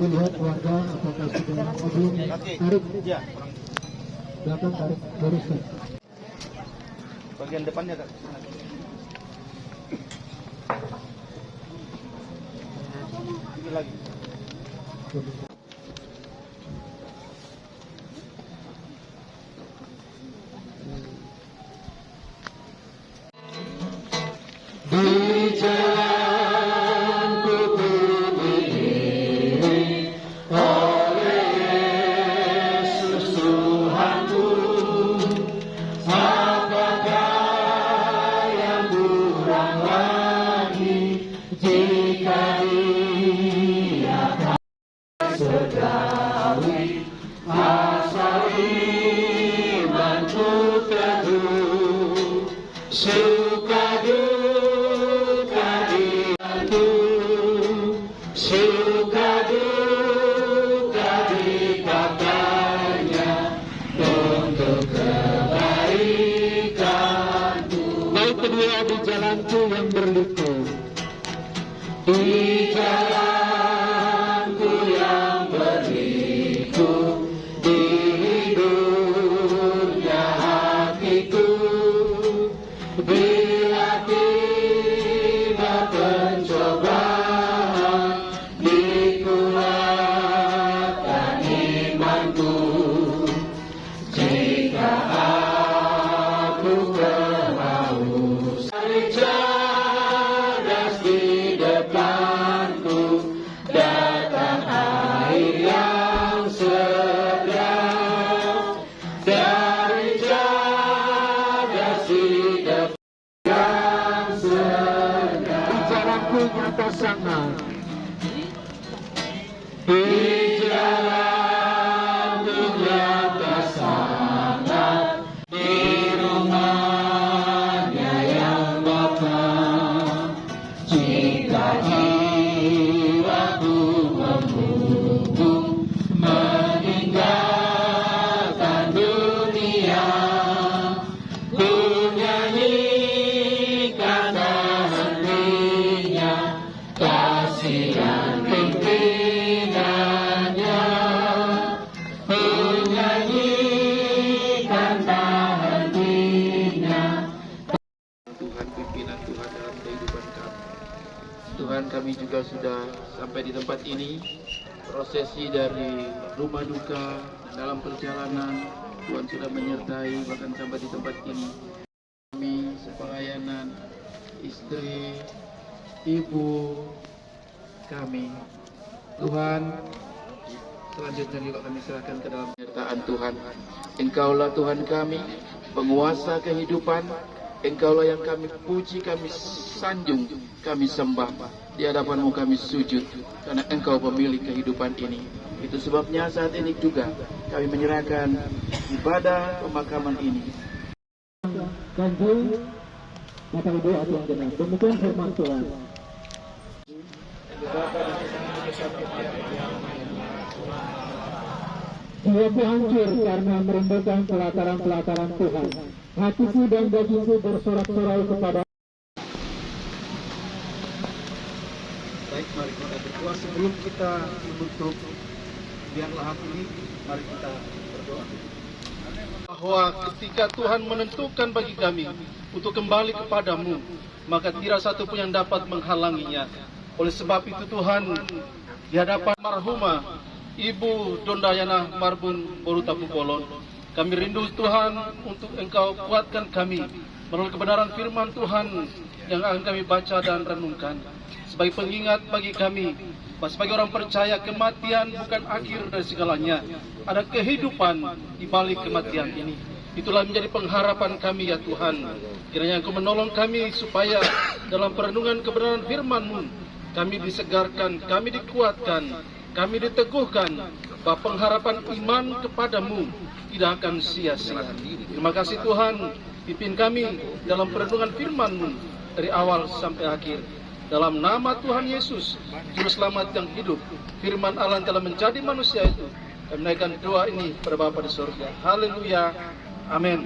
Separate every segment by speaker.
Speaker 1: dilihat keluarga apakah sudah belum. Tarik belakang, tarik luruskan.
Speaker 2: Bagian depannya Kak. Ini lagi.
Speaker 1: Di jalanku diiringi oleh Yesus Tuhanku, apakah yang kurang lagi jika Dia akan sedawi asal imanku teguh. Suka duka dibantu, suka duka dikatanya untuk kebaikanku. Baik kedua di jalanku yang berliku, di jalanku yang berliku, di hidupnya hatiku. Bila tiba pencobaan, dikuatkan imanku. Jika aku kehausan, cari cerdas di depanku, datang air yang segar. Dari cerdas di depan nyata sangat, di jalanku nyata sangat, di rumahnya yang Bapa. Jika jiwaku membungkuk meninggalkan dunia, ku nyanyikan kasihan pimpinannya, menyanyikan tak hentinya.
Speaker 2: Tuhan pimpinan Tuhan dalam kehidupan kami. Tuhan, kami juga sudah sampai di tempat ini. Prosesi dari rumah duka dalam perjalanan, Tuhan sudah menyertai bahkan sampai di tempat ini. Kami sepelayanan, istri, ibu kami, Tuhan, selanjutnya juga kami serahkan ke dalam penyertaan Tuhan. Engkaulah Tuhan kami, penguasa kehidupan. Engkaulah yang kami puji, kami sanjung, kami sembah. Di hadapan-Mu kami sujud, karena Engkau pemilik kehidupan ini. Itu sebabnya saat ini juga kami menyerahkan ibadah pemakaman ini.
Speaker 1: Kanjeng Bapak Ibu Tuhan Jenderal, demikian firman Tuhan. Jiwaku hancur karena merindukan pelataran-pelataran Tuhan. Hatiku dan dagingku bersorak-sorai kepada.
Speaker 2: Baik, mari kita berdoa. Sebelum kita menutup biarlah hati ini, mari kita berdoa. Bahwa ketika Tuhan menentukan bagi kami untuk kembali kepadamu, maka tidak satu pun yang dapat menghalanginya. Oleh sebab itu Tuhan, di hadapan marhumah Ibu Dondayana Marbun Borutapu Bolon, kami rindu Tuhan untuk Engkau kuatkan kami melalui kebenaran firman Tuhan yang akan kami baca dan renungkan. Sebagai pengingat bagi kami, sebagai orang percaya kematian bukan akhir dari segalanya. Ada kehidupan di balik kematian ini. Itulah menjadi pengharapan kami ya Tuhan. Kiranya Engkau menolong kami supaya dalam perenungan kebenaran firman-Mu kami disegarkan, kami dikuatkan, kami diteguhkan bahwa pengharapan iman kepadamu tidak akan sia-sia. Terima kasih Tuhan, pimpin kami dalam perenungan firman-Mu dari awal sampai akhir. Dalam nama Tuhan Yesus, Juru Selamat yang hidup, firman Allah yang telah menjadi manusia itu, kami menaikkan doa ini kepada Bapa di surga. Haleluya, amin.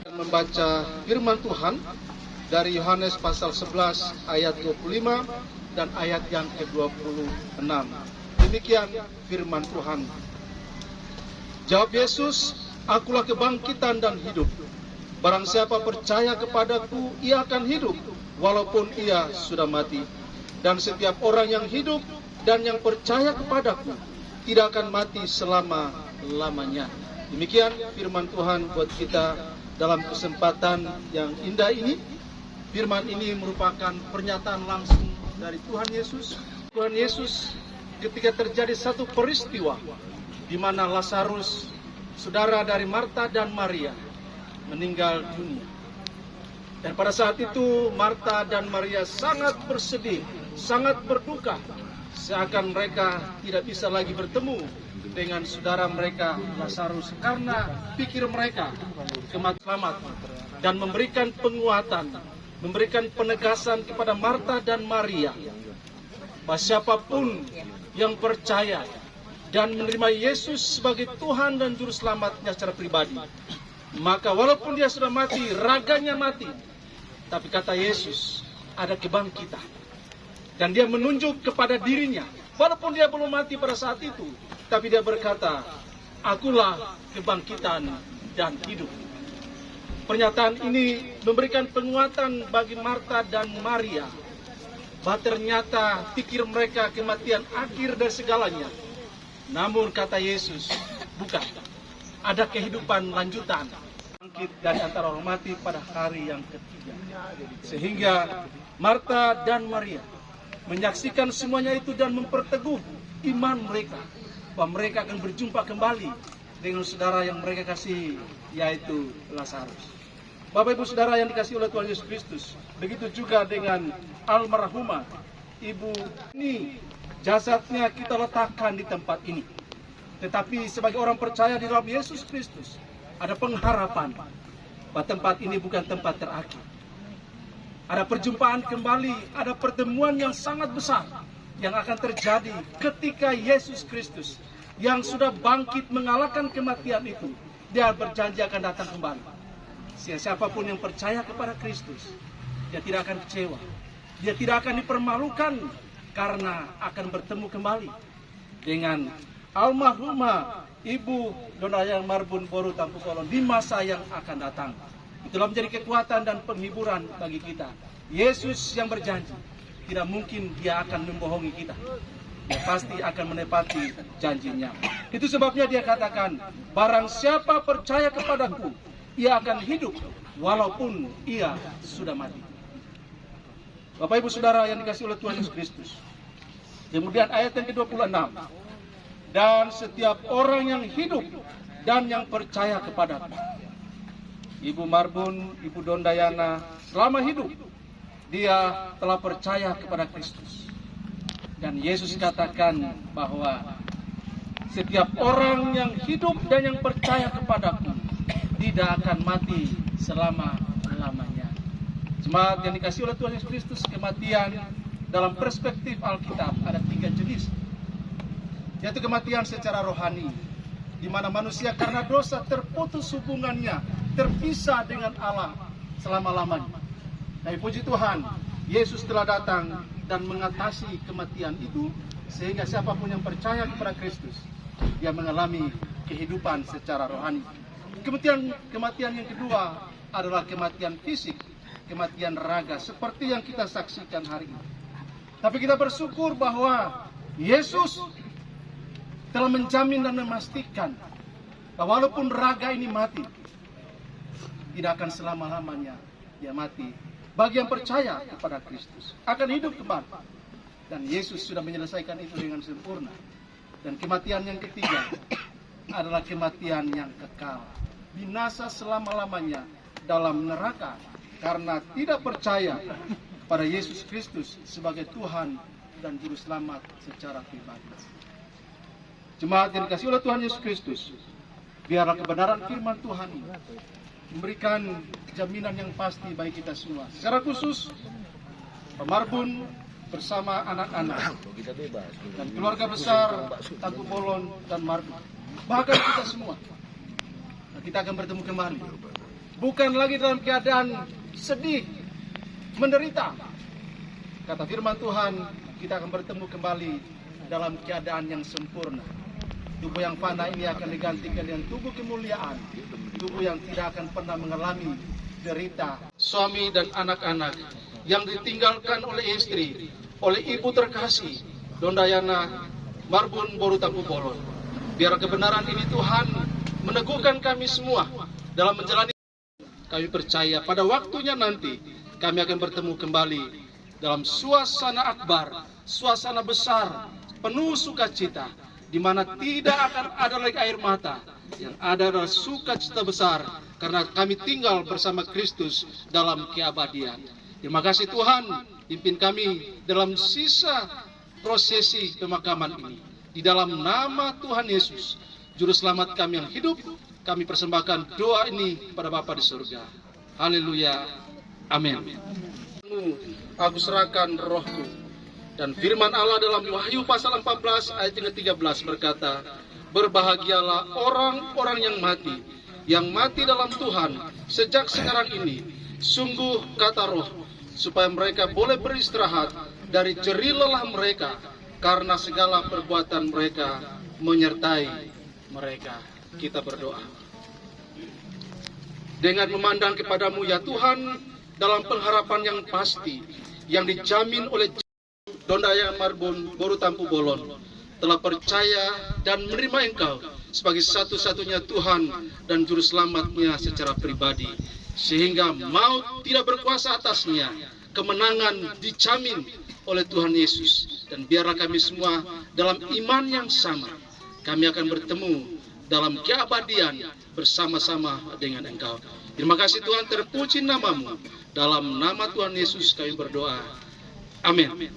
Speaker 2: Membaca firman Tuhan dari Yohanes pasal 11 ayat 25 dan ayat yang ke-26. Demikian firman Tuhan. Jawab Yesus, "Akulah kebangkitan dan hidup. Barang siapa percaya kepadaku, ia akan hidup, walaupun ia sudah mati. Dan setiap orang yang hidup dan yang percaya kepadaku, tidak akan mati selama-lamanya." Demikian firman Tuhan buat kita dalam kesempatan yang indah ini. Firman ini merupakan pernyataan langsung dari Tuhan Yesus. Tuhan Yesus ketika terjadi satu peristiwa di mana Lazarus, saudara dari Marta dan Maria, meninggal dunia. Dan pada saat itu Marta dan Maria sangat bersedih, sangat berduka, seakan mereka tidak bisa lagi bertemu dengan saudara mereka Lazarus, karena pikir mereka selamat, dan memberikan penguatan, memberikan penegasan kepada Marta dan Maria bahwa siapapun yang percaya dan menerima Yesus sebagai Tuhan dan Juru Selamatnya secara pribadi, maka walaupun dia sudah mati, raganya mati, tapi kata Yesus ada kebangkitan. Dan dia menunjuk kepada dirinya, walaupun dia belum mati pada saat itu, tapi dia berkata, "Akulah kebangkitan dan hidup." Pernyataan ini memberikan penguatan bagi Marta dan Maria, bahwa ternyata pikir mereka kematian akhir dari segalanya. Namun kata Yesus, bukan. Ada kehidupan lanjutan. Bangkit dari antara orang mati pada hari yang ketiga. Sehingga Marta dan Maria menyaksikan semuanya itu dan memperteguh iman mereka, bahwa mereka akan berjumpa kembali dengan saudara yang mereka kasih, yaitu Lazarus. Bapak Ibu Saudara yang dikasihi oleh Tuhan Yesus Kristus, begitu juga dengan almarhumah Ibu ini, jasadnya kita letakkan di tempat ini. Tetapi sebagai orang percaya di dalam Yesus Kristus, ada pengharapan bahwa tempat ini bukan tempat terakhir. Ada perjumpaan kembali, ada pertemuan yang sangat besar yang akan terjadi ketika Yesus Kristus yang sudah bangkit mengalahkan kematian itu, dia berjanji akan datang kembali. Siapapun yang percaya kepada Kristus, dia tidak akan kecewa, dia tidak akan dipermalukan, karena akan bertemu kembali dengan almarhumah Ibu Dondayang Marbun Boru Tampu Kolon di masa yang akan datang. Itulah menjadi kekuatan dan penghiburan bagi kita. Yesus yang berjanji, tidak mungkin dia akan membohongi kita. Dia pasti akan menepati janjinya. Itu sebabnya dia katakan, barang siapa percaya kepadaku, ia akan hidup walaupun ia sudah mati. Bapak Ibu Saudara yang dikasihi oleh Tuhan Yesus Kristus. Kemudian ayat yang ke-26. Dan setiap orang yang hidup dan yang percaya kepadaku. Ibu Marbun, Ibu Dondayana selama hidup, dia telah percaya kepada Kristus. Dan Yesus katakan bahwa setiap orang yang hidup dan yang percaya kepadaku tidak akan mati selama-lamanya. Jemaat yang dikasihi oleh Tuhan Yesus Kristus, kematian dalam perspektif Alkitab ada 3 jenis. Yaitu kematian secara rohani, di mana manusia karena dosa terputus hubungannya, terpisah dengan Allah selama-lamanya. Tapi puji Tuhan, Yesus telah datang dan mengatasi kematian itu, sehingga siapapun yang percaya kepada Kristus, dia mengalami kehidupan secara rohani. Kematian yang kedua adalah kematian fisik, kematian raga, seperti yang kita saksikan hari ini. Tapi kita bersyukur bahwa Yesus telah menjamin dan memastikan bahwa walaupun raga ini mati, tidak akan selama-lamanya dia mati. Bagi yang percaya kepada Kristus akan hidup kembali. Dan Yesus sudah menyelesaikan itu dengan sempurna. Dan kematian yang ketiga adalah kematian yang kekal, binasa selama-lamanya dalam neraka, karena tidak percaya pada Yesus Kristus sebagai Tuhan dan Juru Selamat secara pribadi. Jemaat yang dikasihi oleh Tuhan Yesus Kristus, biarlah kebenaran firman Tuhan ini memberikan jaminan yang pasti bagi kita semua. Secara khusus, Marbun bersama anak-anak dan keluarga besar Tampu Kolon dan Marbun, bahkan kita semua, kita akan bertemu kembali. Bukan lagi dalam keadaan sedih, menderita. Kata firman Tuhan, kita akan bertemu kembali dalam keadaan yang sempurna. Tubuh yang fana ini akan digantikan dengan tubuh kemuliaan, tubuh yang tidak akan pernah mengalami derita. Suami dan anak-anak yang ditinggalkan oleh istri, oleh ibu terkasih, Dondayana Marbun Boru Tampu Bolon. Biar kebenaran ini Tuhan meneguhkan kami semua dalam menjalani. Kami percaya pada waktunya nanti kami akan bertemu kembali dalam suasana akbar, suasana besar, penuh sukacita, di mana tidak akan ada lagi air mata. Yang ada adalah sukacita besar karena kami tinggal bersama Kristus dalam keabadian. Terima kasih Tuhan, pimpin kami dalam sisa prosesi pemakaman ini. Di dalam nama Tuhan Yesus, Juru Selamat kami yang hidup, kami persembahkan doa ini pada Bapa di surga. Haleluya. Amin. Aku serahkan rohku. Dan firman Allah dalam Wahyu pasal 14 ayat yang ke-13 berkata, berbahagialah orang-orang yang mati dalam Tuhan sejak sekarang ini. Sungguh kata roh, supaya mereka boleh beristirahat dari jerih lelah mereka, karena segala perbuatan mereka menyertai mereka. Kita berdoa. Dengan memandang kepadamu ya Tuhan, dalam pengharapan yang pasti, yang dijamin oleh Dondaya Marbun Boru Tampu Bolon, telah percaya dan menerima Engkau sebagai satu-satunya Tuhan dan Juru Selamatnya secara pribadi, sehingga maut tidak berkuasa atasnya, kemenangan dijamin oleh Tuhan Yesus. Dan biarlah kami semua dalam iman yang sama, kami akan bertemu dalam keabadian bersama-sama dengan Engkau. Terima kasih Tuhan, terpuji namamu. Dalam nama Tuhan Yesus kami berdoa. Amin.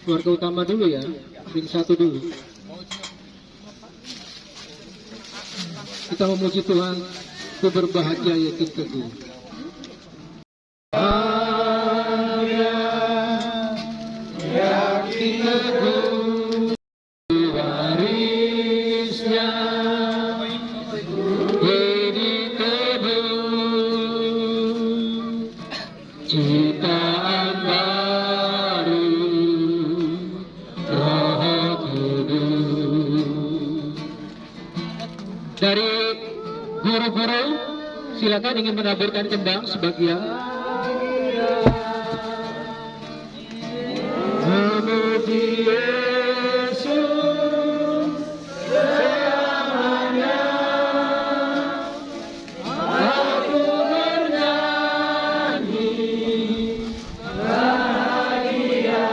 Speaker 1: Keluarga utama dulu ya, ring satu dulu. Kita memuji Tuhan, ku berbahagia yakin teguh. Yakin teguh warisnya, jadi teduh ciptaan baru, Roh Kudus. Dari guru-guru silakan ingin menaburkan kendang sebagian. Memuji Yesus selamanya, aku bernyanyi bahagia.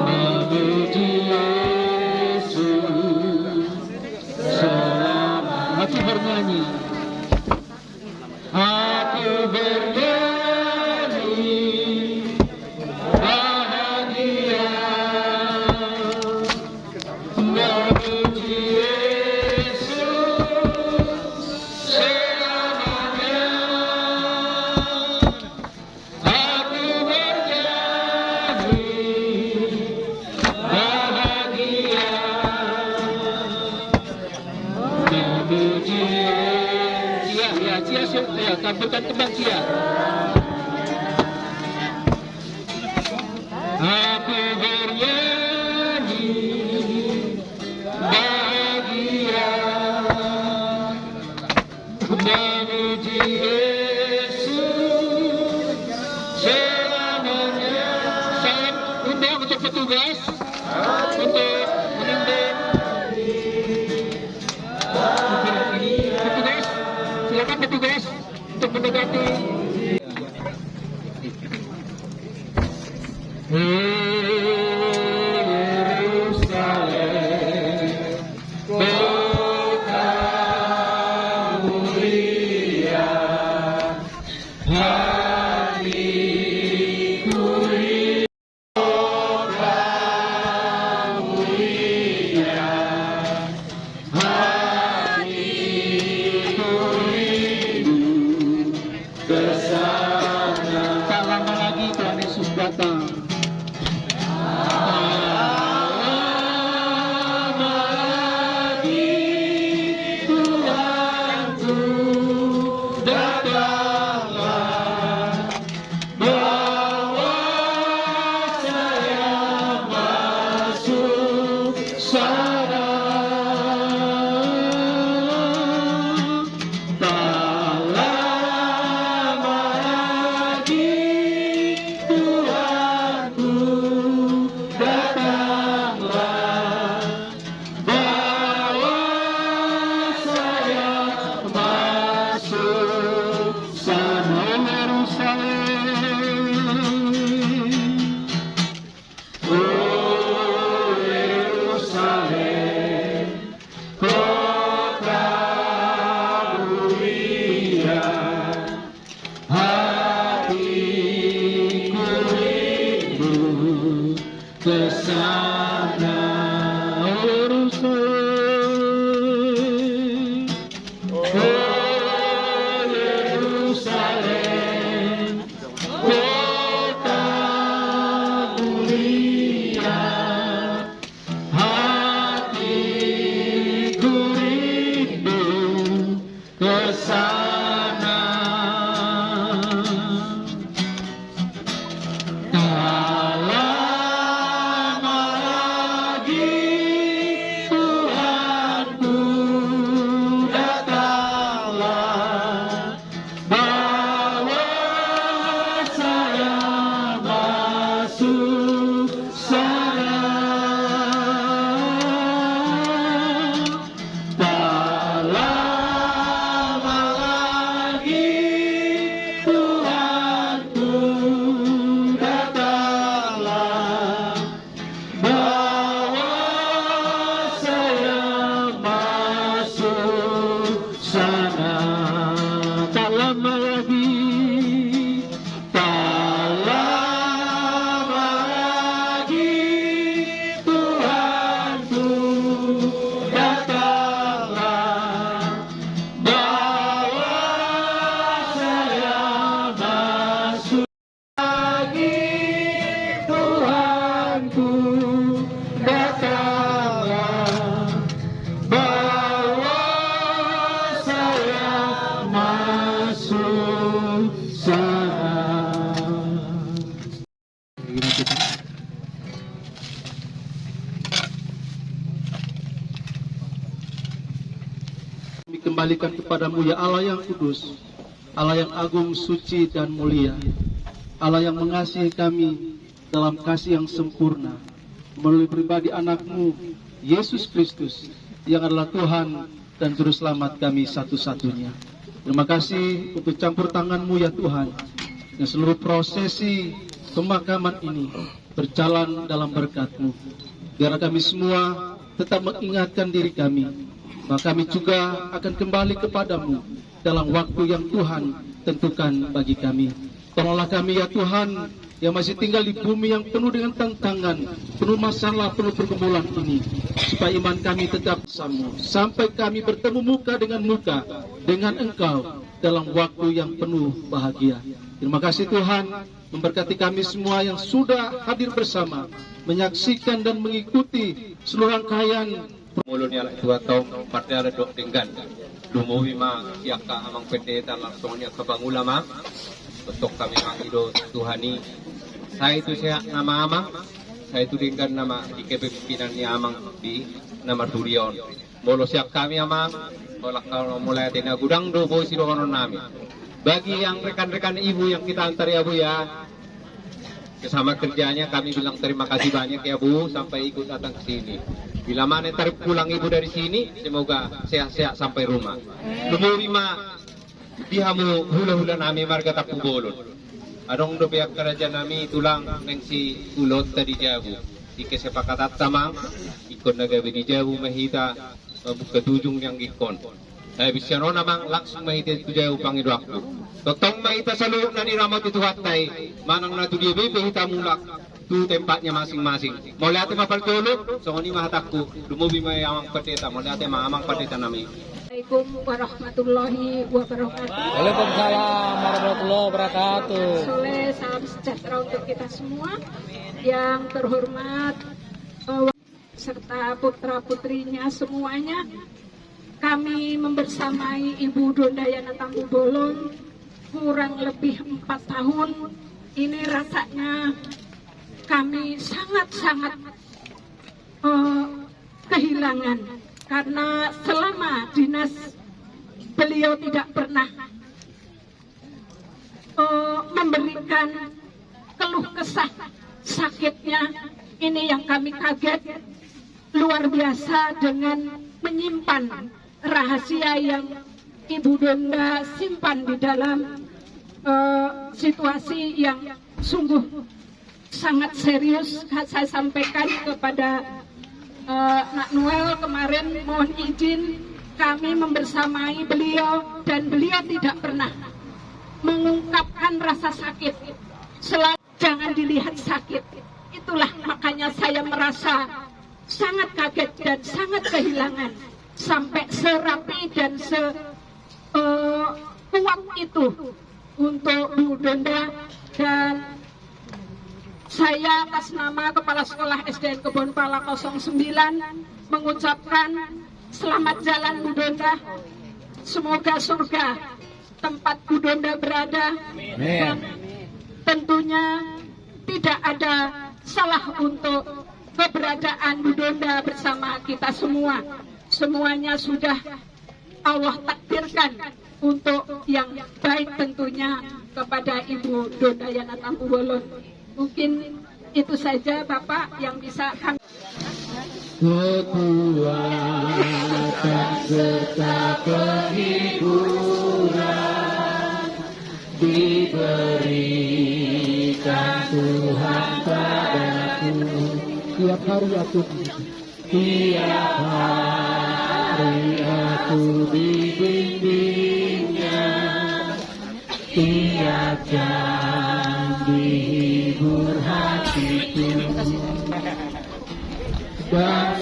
Speaker 1: Memuji Yesus selamanya, aku bernyanyi. Aku bernyanyi bahagia, memuji Yesus selamanya. Aku bernyanyi bahagia, memuji Cia, tampilkan kembang Cia. Aku bernyanyi bahagia, memuji Yesus selamanya. Saya undang untuk petugas untuk menimbang. Petugas, silakan petugas untuk mendekati. Yerusalem, kota mulia, hatiku rindu kota mulia, hatiku rindu kesana. Tak lama lagi Tuhan Yesus datang. Datanglah, bawa susana, tak lama lagi Tuhanku datanglah, bawa saya masuk sana. Tak lama lagi, tak lama lagi Tuhanku datanglah, bawa saya masuk lagi. Tuhanku datanglah, bawa saya masuk sana.
Speaker 2: Kami kembalikan kepadamu ya Allah yang kudus, Allah yang agung, suci dan mulia, Allah yang mengasihi kami dalam kasih yang sempurna melalui pribadi anakmu Yesus Kristus yang adalah Tuhan dan Juru Selamat kami satu-satunya. Terima kasih untuk campur tanganmu ya Tuhan, yang seluruh prosesi pemakaman ini berjalan dalam berkat-Mu. Biar kami semua tetap mengingatkan diri kami, maka kami juga akan kembali kepadamu dalam waktu yang Tuhan tentukan bagi kami. Tolonglah kami ya Tuhan, yang masih tinggal di bumi yang penuh dengan tantangan, penuh masalah, penuh pergumulan ini, supaya iman kami tetap sama, sampai kami bertemu muka dengan Engkau dalam waktu yang penuh bahagia. Terima kasih Tuhan, memberkati kami semua yang sudah hadir bersama, menyaksikan dan mengikuti seluruh rangkaian
Speaker 3: mulutnya lah 2 tahun partai ada dok tinggan dumuwi ma siaka amang pendeta langsungnya ke Bang Ulama untuk kami mengido Tuhani. Saya itu saya nama amang, saya itu dengan nama di kepemimpinannya amang di nama Durion. Molo siap kami amang, kalau mulai tina gudang do boy sirono nami. Bagi yang rekan-rekan ibu yang kita antar ya Bu ya, bersama kerjanya kami bilang terima kasih banyak ya Bu sampai ikut datang ke sini. Bila mana ntar pulang ibu dari sini, semoga sehat-sehat sampai rumah. Lumuri ma dihamu hula-hula nami marga tapu bolon. Adong do pihak kerajaan nami tulang neng si ulot tadi jabu. Ike sepakatat tamang, ikon nagabi di jabu mahita ketujung yang ikon. Saya bisa no namang langsung mahita itu jauh pangido aku. Totong mahita sa loob na niramot itu hatay, manang na tu dia hita mulak tu tempatnya masing-masing. Mau lihat mapaltulog, so ni mahatakku, lumubi may amang pateta, mau lihat amang pateta nami.
Speaker 4: Assalamualaikum warahmatullahi wabarakatuh.
Speaker 5: Waalaikumsalam warahmatullahi wabarakatuh.
Speaker 4: Soleh, salam sejahtera untuk kita semua. Yang terhormat serta putra-putrinya semuanya, kami membersamai Ibu Dondayana Tampu Bolon kurang lebih 4 tahun. Ini rasanya kami sangat-sangat kehilangan, karena selama dinas beliau tidak pernah memberikan keluh kesah sakitnya. Ini yang kami kaget luar biasa dengan menyimpan rahasia yang Ibu Donda simpan di dalam situasi yang sungguh sangat serius. Saya sampaikan kepada Nak Noel kemarin, mohon izin kami membersamai beliau dan beliau tidak pernah mengungkapkan rasa sakit. Selalu jangan dilihat sakit. Itulah makanya saya merasa sangat kaget dan sangat kehilangan, sampai serapi dan kuat itu untuk Bu Donda. Dan saya atas nama Kepala Sekolah SDN Kebonpala 09 mengucapkan selamat jalan Bu Donda. Semoga surga tempat Bu Donda berada. Dan tentunya tidak ada salah untuk keberadaan Bu Donda bersama kita semua. Semuanya sudah Allah takdirkan untuk yang baik tentunya kepada Ibu Dondayana Tampu Bolon. Mungkin Itu saja Bapak yang bisa kami.
Speaker 1: Kekuatan serta penghiburan diberikan Tuhan padaku. Tiap hari aku dibimbingnya, tiap jam dihibur hatiku. Dan